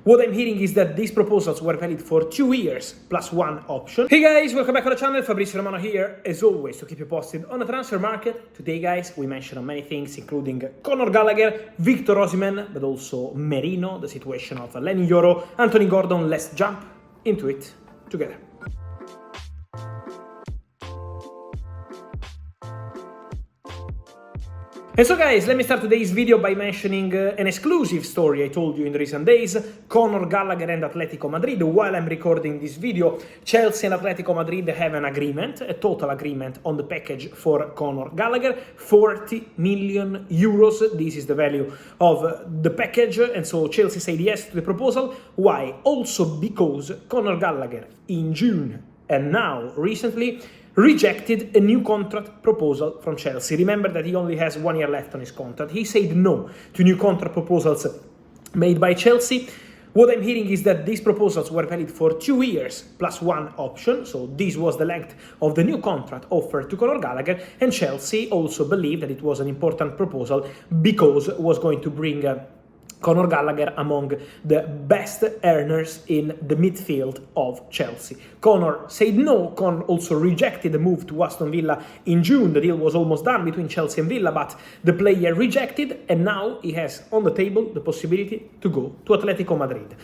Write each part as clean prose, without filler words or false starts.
What I'm hearing is that these proposals were valid for 2 years plus 1 option. Hey guys, welcome back to the channel. Fabrizio Romano here, as always, to keep you posted on the transfer market. Today, guys, we mentioned many things, including Conor Gallagher, Victor Osimhen, but also Merino, the situation of Leny Yoro, Anthony Gordon. Let's jump into it together. And so guys, let me start today's video by mentioning an exclusive story I told you in the recent days. Conor Gallagher and Atletico Madrid. While I'm recording this video, Chelsea and Atletico Madrid have an agreement, a total agreement on the package for Conor Gallagher, 40 million euros. This is the value of the package, and so Chelsea said yes to the proposal. Why? Also because Conor Gallagher in June and now recently rejected a new contract proposal from Chelsea. Remember that he only has 1 year left on his contract. He said no to new contract proposals made by Chelsea. What I'm hearing is that these proposals were valid for 2 years plus 1 option, so this was the length of the new contract offered to Conor Gallagher, and Chelsea also believed that it was an important proposal because it was going to bring Conor Gallagher among the best earners in the midfield of Chelsea. Conor said no. Conor also rejected the move to Aston Villa in June. The deal was almost done between Chelsea and Villa, but the player rejected, and now he has on the table the possibility to go to Atletico Madrid.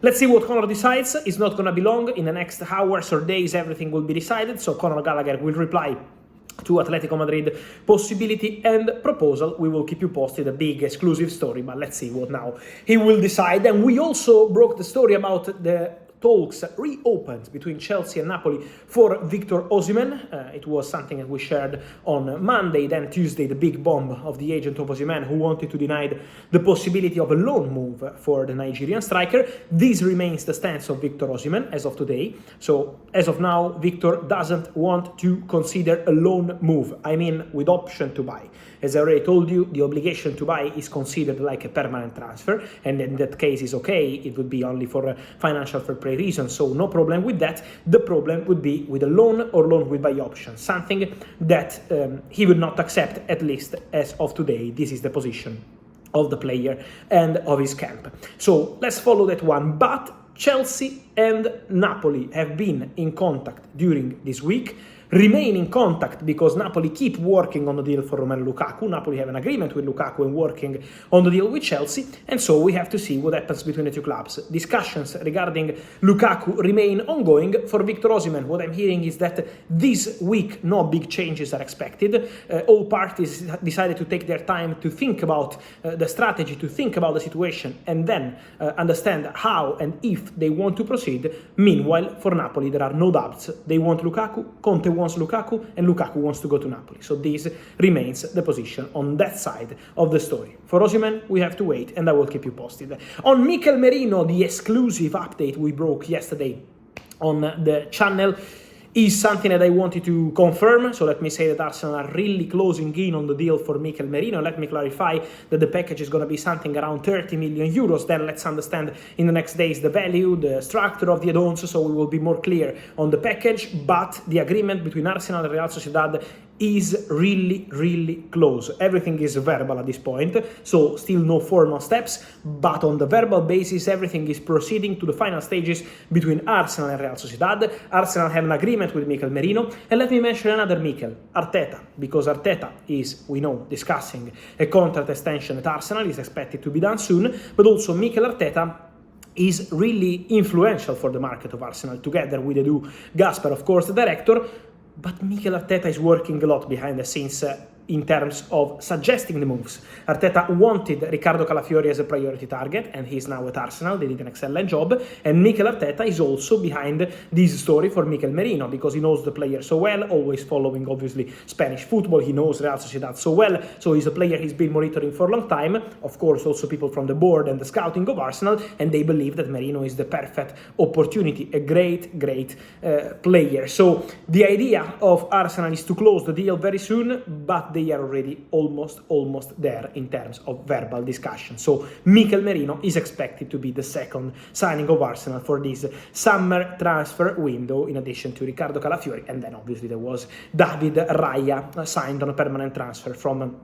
Let's see what Conor decides. It's not going to be long. In the next hours or days, everything will be decided, so Conor Gallagher will reply to Atletico Madrid possibility and proposal. We will keep you posted, a big exclusive story, but let's see what now he will decide. And we also broke the story about the talks reopened between Chelsea and Napoli for Victor Osimhen. It was something that we shared on Monday, then Tuesday, the big bomb of the agent of Osimhen, who wanted to deny the possibility of a loan move for the Nigerian striker. This remains the stance of Victor Osimhen as of today. So as of now, Victor doesn't want to consider a loan move. I mean, with option to buy. As I already told you, the obligation to buy is considered like a permanent transfer, and in that case is okay. It would be only for a financial fair play reason, so no problem with that. The problem would be with a loan or loan with buy option, something that he would not accept, at least as of today. This is the position of the player and of his camp. So let's follow that one. But Chelsea and Napoli have been in contact during this week, remain in contact because Napoli keep working on the deal for Romelu Lukaku. Napoli have an agreement with Lukaku and working on the deal with Chelsea, and so we have to see what happens between the two clubs. Discussions regarding Lukaku remain ongoing. For Victor Osimhen, what I'm hearing is that this week no big changes are expected. All parties decided to take their time to think about the strategy, to think about the situation, and then understand how and if they want to proceed. Meanwhile, for Napoli, there are no doubts. They want Lukaku, Conte wants Lukaku, and Lukaku wants to go to Napoli. So this remains the position on that side of the story. For Osimhen, we have to wait, and I will keep you posted. On Mikel Merino, the exclusive update we broke yesterday on the channel is something that I wanted to confirm. So let me say that Arsenal are really closing in on the deal for Mikel Merino. Let me clarify that the package is going to be something around 30 million euros. Then let's understand in the next days the value, the structure of the add-ons, so we will be more clear on the package. But the agreement between Arsenal and Real Sociedad is really close. Everything is verbal at this point, so still no formal steps, but on the verbal basis everything is proceeding to the final stages between Arsenal and Real Sociedad. Arsenal have an agreement with Mikel Merino, and let me mention another Mikel, Arteta, because Arteta is, we know, discussing a contract extension at Arsenal. Is expected to be done soon, but also Mikel Arteta is really influential for the market of Arsenal, together with Edu Gaspar, of course, the director. But Mikel Arteta is working a lot behind the scenes in terms of suggesting the moves. Arteta wanted Riccardo Calafiori as a priority target, and he's now at Arsenal. They did an excellent job. And Mikel Arteta is also behind this story for Mikel Merino, because he knows the player so well, always following, obviously, Spanish football. He knows Real Sociedad so well, so he's a player he's been monitoring for a long time. Of course, also people from the board and the scouting of Arsenal, and they believe that Merino is the perfect opportunity, a great player. So the idea of Arsenal is to close the deal very soon, but they are already almost there in terms of verbal discussion. So Mikel Merino is expected to be the second signing of Arsenal for this summer transfer window, in addition to Riccardo Calafiori, and then obviously there was David Raya signed on a permanent transfer from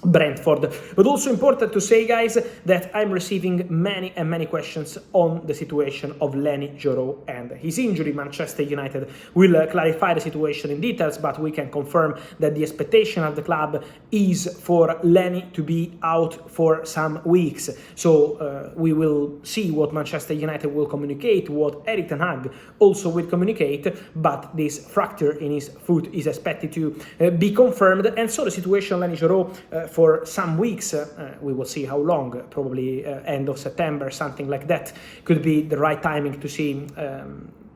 Brentford. But also important to say, guys, that I'm receiving many questions on the situation of Leny Yoro and his injury. Manchester United will clarify the situation in details, but we can confirm that the expectation of the club is for Leny to be out for some weeks. So we will see what Manchester United will communicate, what Erik ten Hag also will communicate, but this fracture in his foot is expected to be confirmed, and so the situation of Leny Yoro for some weeks, we will see how long, probably end of September, something like that, could be the right timing to see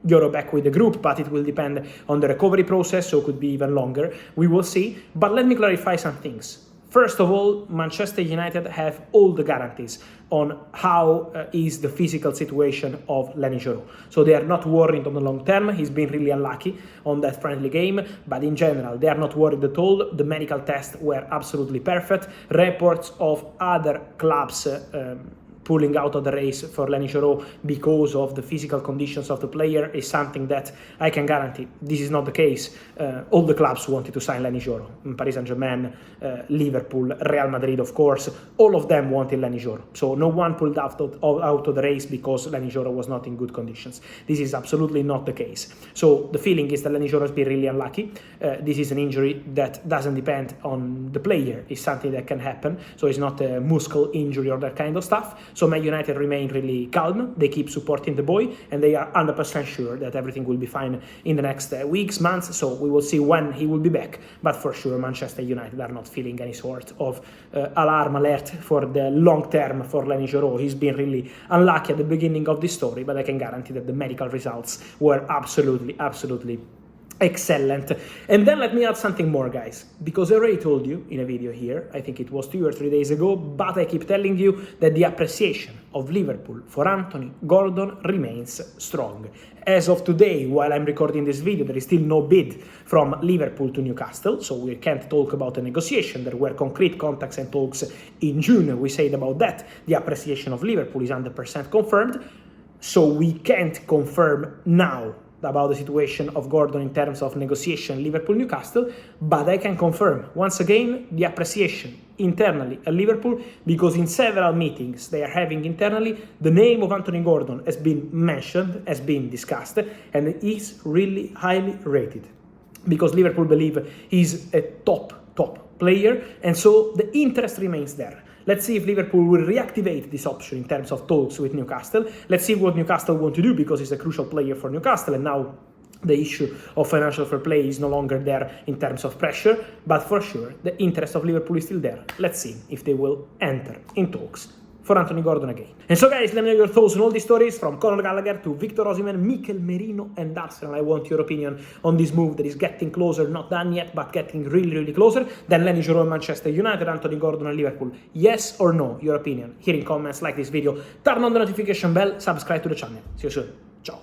Yoro back with the group, but it will depend on the recovery process, so it could be even longer. We will see, but let me clarify some things. First of all, Manchester United have all the guarantees on how is the physical situation of Leny Yoro. So they are not worried on the long term. He's been really unlucky on that friendly game, but in general, they are not worried at all. The medical tests were absolutely perfect. Reports of other clubs pulling out of the race for Leny Yoro because of the physical conditions of the player is something that I can guarantee. This is not the case. All the clubs wanted to sign Leny Yoro. Paris Saint-Germain, Liverpool, Real Madrid, of course, all of them wanted Leny Yoro. So no one pulled out of the race because Leny Yoro was not in good conditions. This is absolutely not the case. So the feeling is that Leny Yoro has been really unlucky. This is an injury that doesn't depend on the player. It's something that can happen. So it's not a muscle injury or that kind of stuff. So Man United remain really calm, they keep supporting the boy, and they are 100% sure that everything will be fine in the next weeks, months, so we will see when he will be back. But for sure, Manchester United are not feeling any sort of alarm alert for the long term for Leny Yoro. He's been really unlucky at the beginning of this story, but I can guarantee that the medical results were absolutely excellent. And then let me add something more, guys, because I already told you in a video here, I think it was 2 or 3 days ago, but I keep telling you that the appreciation of Liverpool for Anthony Gordon remains strong. As of today, while I'm recording this video, there is still no bid from Liverpool to Newcastle, so we can't talk about a negotiation. There were concrete contacts and talks in June, we said about that. The appreciation of Liverpool is 100% confirmed, so we can't confirm now about the situation of Gordon in terms of negotiation Liverpool-Newcastle, but I can confirm, once again, the appreciation internally at Liverpool, because in several meetings they are having internally, the name of Anthony Gordon has been mentioned, has been discussed, and it is really highly rated, because Liverpool believe he's a top player, and so the interest remains there. Let's see if Liverpool will reactivate this option in terms of talks with Newcastle. Let's see what Newcastle want to do, because he's a crucial player for Newcastle, and now the issue of financial fair play is no longer there in terms of pressure, but for sure the interest of Liverpool is still there. Let's see if they will enter in talks for Anthony Gordon again. And so, guys, let me know your thoughts on all these stories, from Conor Gallagher to Victor Osimhen, Mikel, Merino and Arsenal. I want your opinion on this move that is getting closer, not done yet, but getting really closer. Then Leny Yoro, Manchester United, Anthony Gordon and Liverpool. Yes or no? Your opinion here in comments, like this video, turn on the notification bell, subscribe to the channel. See you soon. Ciao.